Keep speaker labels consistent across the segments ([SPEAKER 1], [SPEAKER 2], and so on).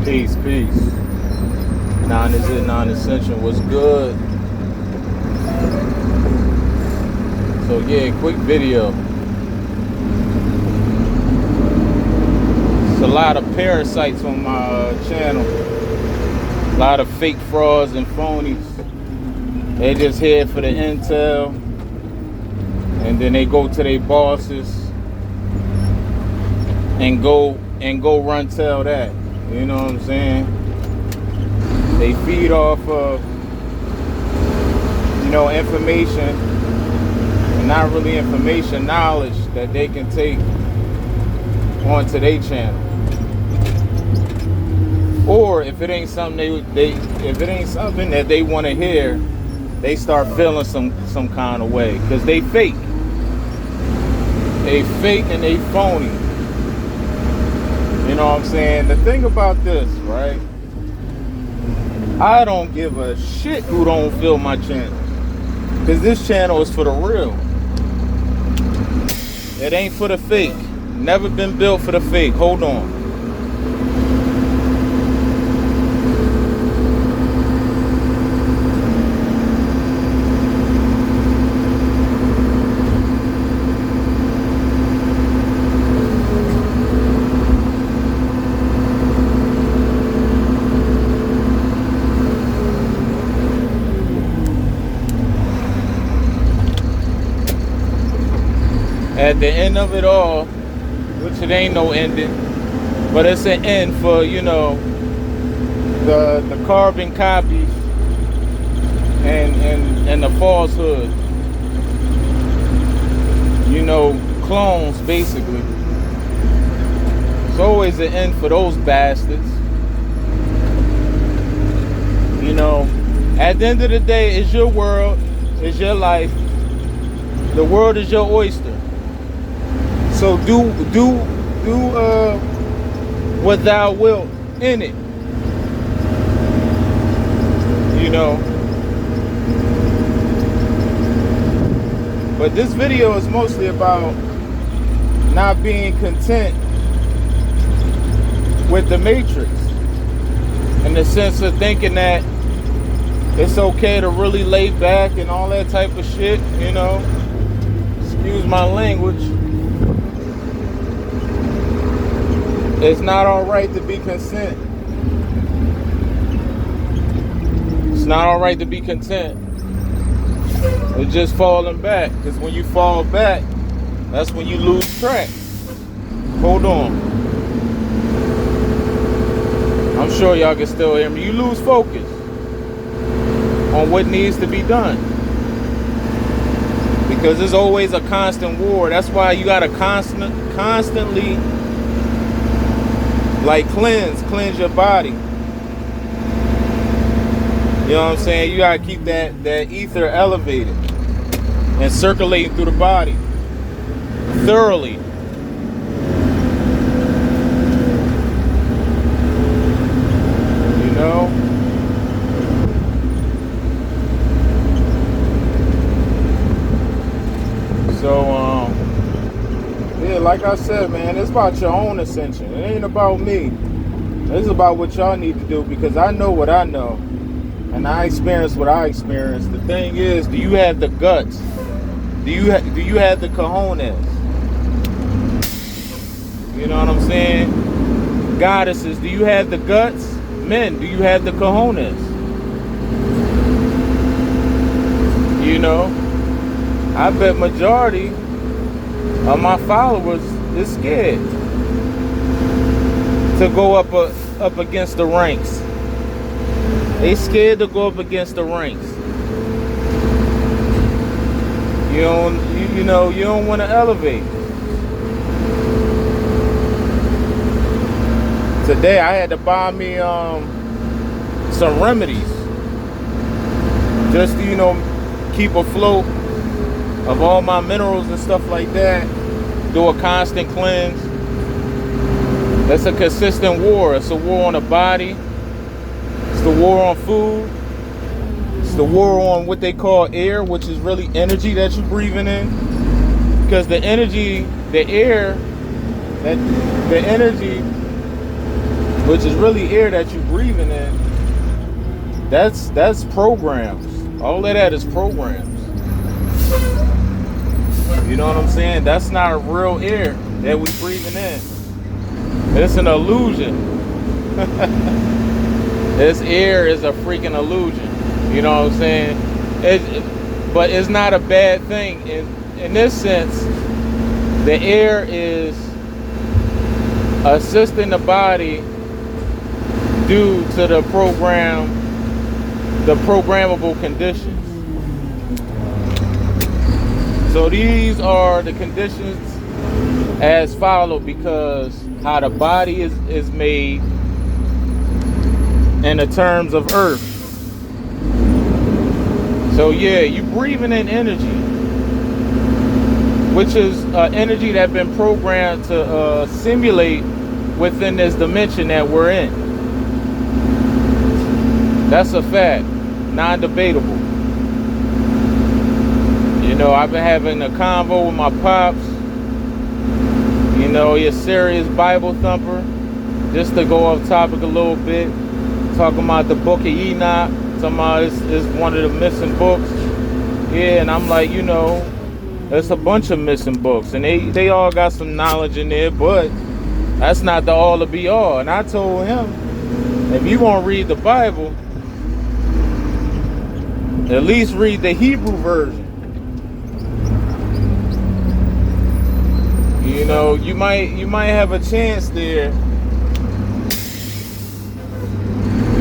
[SPEAKER 1] Peace, peace. Non is it, non-essential. What's good? So yeah, quick video. It's a lot of parasites on my channel. A lot of fake frauds and phonies. They just here for the intel, and then they go to their bosses and go run tell that. You know what I'm saying? They feed off of, information, and not really information, knowledge that they can take onto their channel. Or if it ain't something if it ain't something that they want to hear, they start feeling some kind of way, because they fake. They fake and they phony. You know what I'm saying? The thing about this, right? I don't give a shit who don't feel my channel, because this channel is for the real. It ain't for the fake. Never been built for the fake. Hold on. At the end of it all, which it ain't no ending, but it's an end for, the carbon copies and the falsehood. Clones, basically. It's always an end for those bastards. At the end of the day, it's your world, it's your life. The world is your oyster. So do what thou wilt in it. But this video is mostly about not being content with the matrix, in the sense of thinking that it's okay to really lay back and all that type of shit. Excuse my language. It's not all right to be content. It's not all right to be content. It's just falling back. Because when you fall back, that's when you lose track. Hold on. I'm sure y'all can still hear me. You lose focus on what needs to be done. Because there's always a constant war. That's why you gotta constantly cleanse your body. You know what I'm saying? You gotta keep that ether elevated and circulating through the body thoroughly. So yeah, like I said, man, it's about your own ascension. It ain't about me. It's about what y'all need to do, because I know what I know, and I experience what I experienced. The thing is, do you have the guts? Do you have the cojones? You know what I'm saying? Goddesses, do you have the guts? Men, do you have the cojones? I bet majority of my followers is scared to go up against the ranks. They scared to go up against the ranks. You don't want to elevate. Today I had to buy me some remedies just to keep afloat of all my minerals and stuff like that. Do a constant cleanse. That's a consistent war. It's a war on the body. It's the war on food. It's the war on what they call air, which is really energy that you're breathing in. Because the energy, the air, the energy which is really air that you're breathing in. That's programs. All of that is programs. You know what I'm saying? That's not real air that we breathing in. It's an illusion. This air is a freaking illusion. You know what I'm saying? But it's not a bad thing. In this sense, the air is assisting the body due to the programmable conditions. So these are the conditions as followed, because how the body is made in the terms of earth. So yeah, you breathing in energy, which is energy that's been programmed to simulate within this dimension that we're in. That's a fact, non-debatable. You know, I've been having a convo with my pops. You know, he's a serious Bible thumper. Just to go off topic a little bit, talking about the Book of Enoch, talking about it's one of the missing books. Yeah, and I'm like, you know, there's a bunch of missing books, and they all got some knowledge in there, but that's not the all to be all. And I told him, if you want to read the Bible, at least read the Hebrew version. You know, you might have a chance there.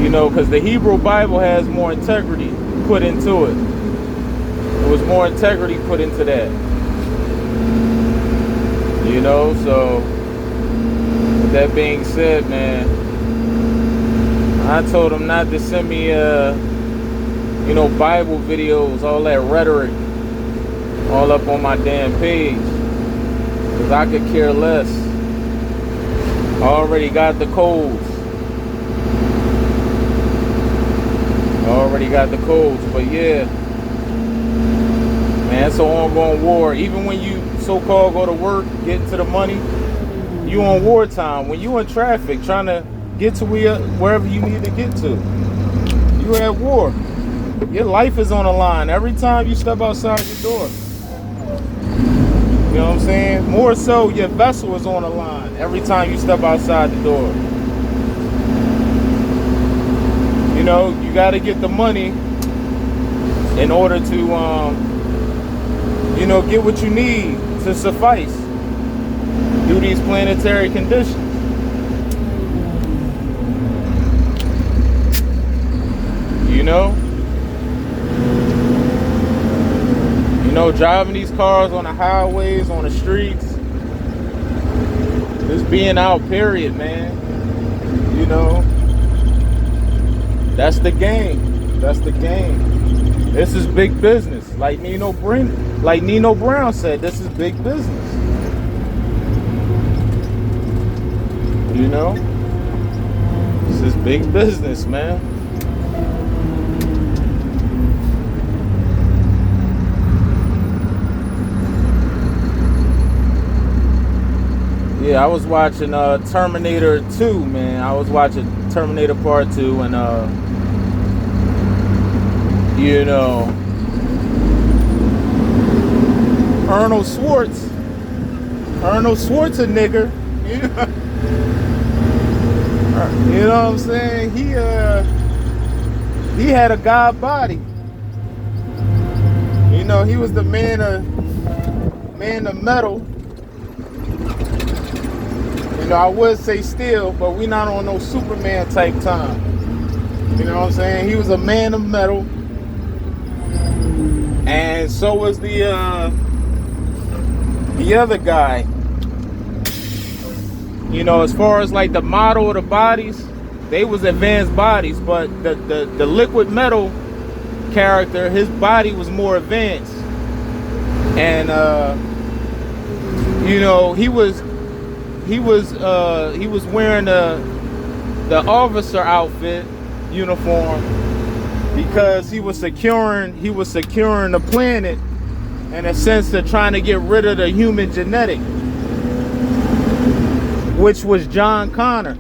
[SPEAKER 1] You know, because the Hebrew Bible has more integrity put into it. There was more integrity put into that. You know, so with that being said, man, I told him not to send me you know, Bible videos, all that rhetoric, all up on my damn page. Cause I could care less. I already got the codes. But yeah, man, it's an ongoing war. Even when you so-called go to work, get into the money, you on wartime. When you in traffic trying to get to wherever you need to get to, you at war. Your life is on the line every time you step outside your door. You know what I'm saying? More so, your vessel is on the line every time you step outside the door. You know, you got to get the money in order to, you know, get what you need to suffice through these planetary conditions. You know? You know, driving these cars on the highways, on the streets, just being out, period, man. You know, that's the game. That's the game. This is big business. Like Nino Brown said, this is big business. You know, this is big business, man. Yeah, I was watching Terminator 2, man. I was watching Terminator Part 2, and you know, Arnold Schwarzenegger, you know what I'm saying? He had a god body. You know, he was the man of metal. You know, I would say steel, but we not on no Superman type time. You know what I'm saying? He was a man of metal. And so was the other guy. You know, as far as like the model of the bodies, they was advanced bodies, but the liquid metal character, his body was more advanced. And you know, he was wearing the officer outfit uniform because he was securing the planet in a sense of trying to get rid of the human genetic, which was John Connor.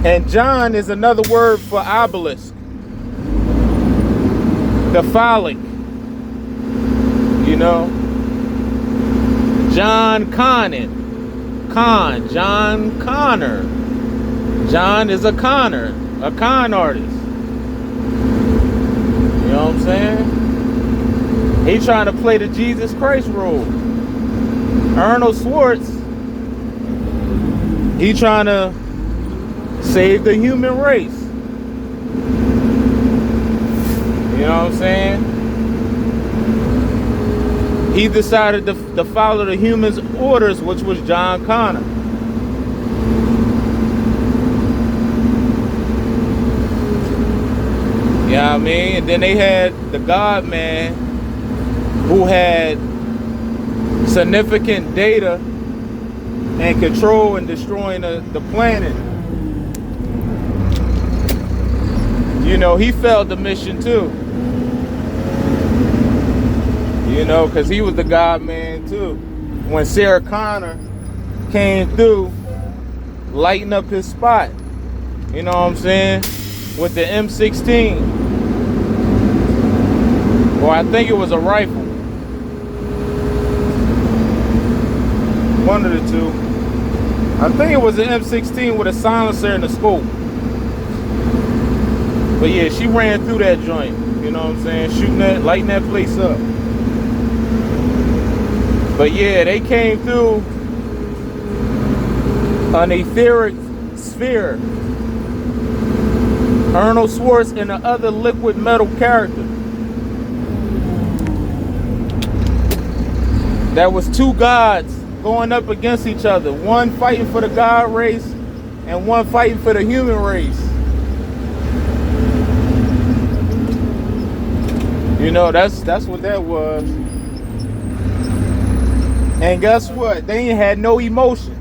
[SPEAKER 1] And John is another word for obelisk. The phallic. You know. John Connon. John Connor. John is a conner, a con artist. You know what I'm saying? He trying to play the Jesus Christ role. Arnold Schwartz, he trying to save the human race. You know what I'm saying? He decided to follow the human's orders, which was John Connor. You know what I mean? And then they had the God man who had significant data and control in destroying the planet. You know, he failed the mission too. You know, because he was the God man too. When Sarah Connor came through, lighting up his spot. You know what I'm saying? With the M16. Or I think it was a rifle. One of the two. I think it was an M16 with a silencer and a scope. But yeah, she ran through that joint. You know what I'm saying? Shooting that, lighting that place up. But yeah, they came through an etheric sphere. Arnold Schwartz and the other liquid metal character. That was two gods going up against each other. One fighting for the God race and one fighting for the human race. You know, that's what that was. And guess what? They ain't had no emotions.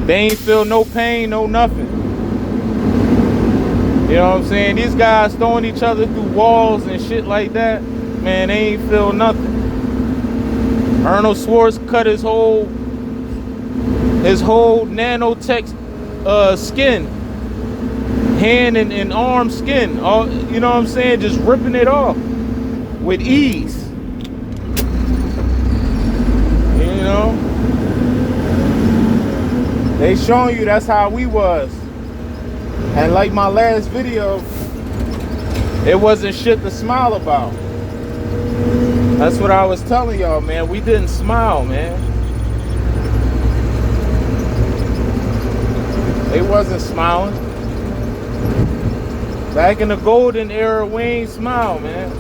[SPEAKER 1] They ain't feel no pain, no nothing. You know what I'm saying? These guys throwing each other through walls and shit like that, man, they ain't feel nothing. Arnold Schwartz cut his whole nanotech skin, hand and arm skin, all, you know what I'm saying, just ripping it off with ease. You know, they showing you that's how we was. And like my last video, it wasn't shit to smile about. That's what I was telling y'all, man. We didn't smile, man. They wasn't smiling. Back in the golden era, we ain't smile, man.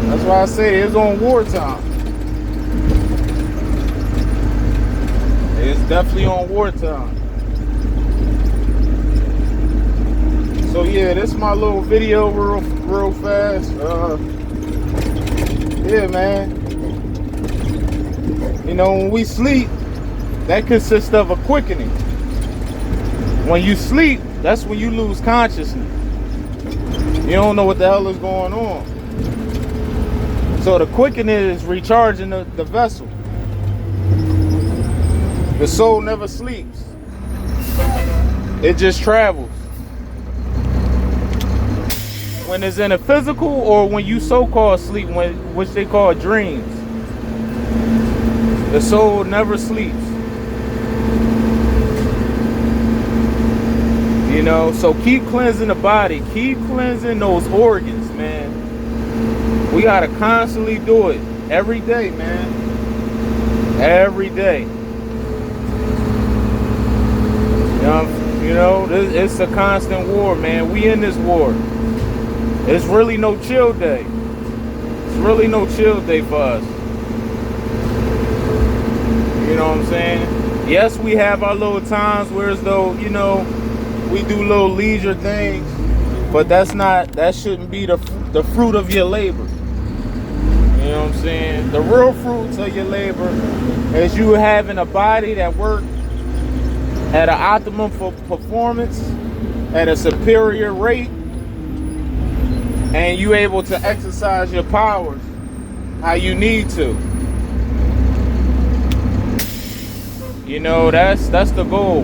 [SPEAKER 1] That's why I say it's on wartime. It's definitely on wartime. So yeah, this is my little video real fast. Yeah, man. You know, when we sleep, that consists of a quickening. When you sleep, that's when you lose consciousness. You don't know what the hell is going on. So the quickening is recharging the vessel. The soul never sleeps. It just travels. When it's in a physical or when you so-called sleep, which they call dreams, the soul never sleeps. You know, so keep cleansing the body. Keep cleansing those organs, man. We gotta constantly do it. Every day, man. Every day. You know, it's a constant war, man. We in this war. It's really no chill day. It's really no chill day for us. You know what I'm saying? Yes, we have our little times where as though, you know, we do little leisure things, but that shouldn't be the fruit of your labor. You know what I'm saying? The real fruits of your labor is you having a body that works at an optimum for performance, at a superior rate, and you able to exercise your powers how you need to. You know, that's the goal.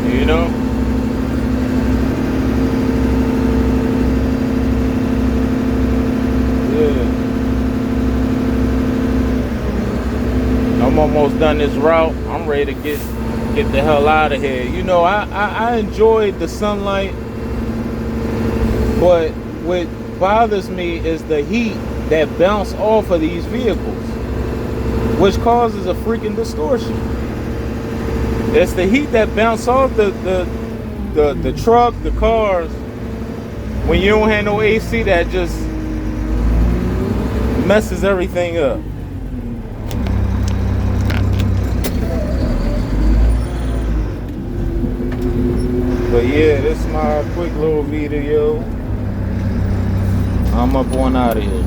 [SPEAKER 1] You know? Yeah. I'm almost done this route. I'm ready to get the hell out of here. You know, I enjoyed the sunlight, but what bothers me is the heat that bounce off of these vehicles, which causes a freaking distortion. It's the heat that bounce off the truck, the cars, when you don't have no AC, that just messes everything up. But yeah, this is my quick little video. I'm up on out of here.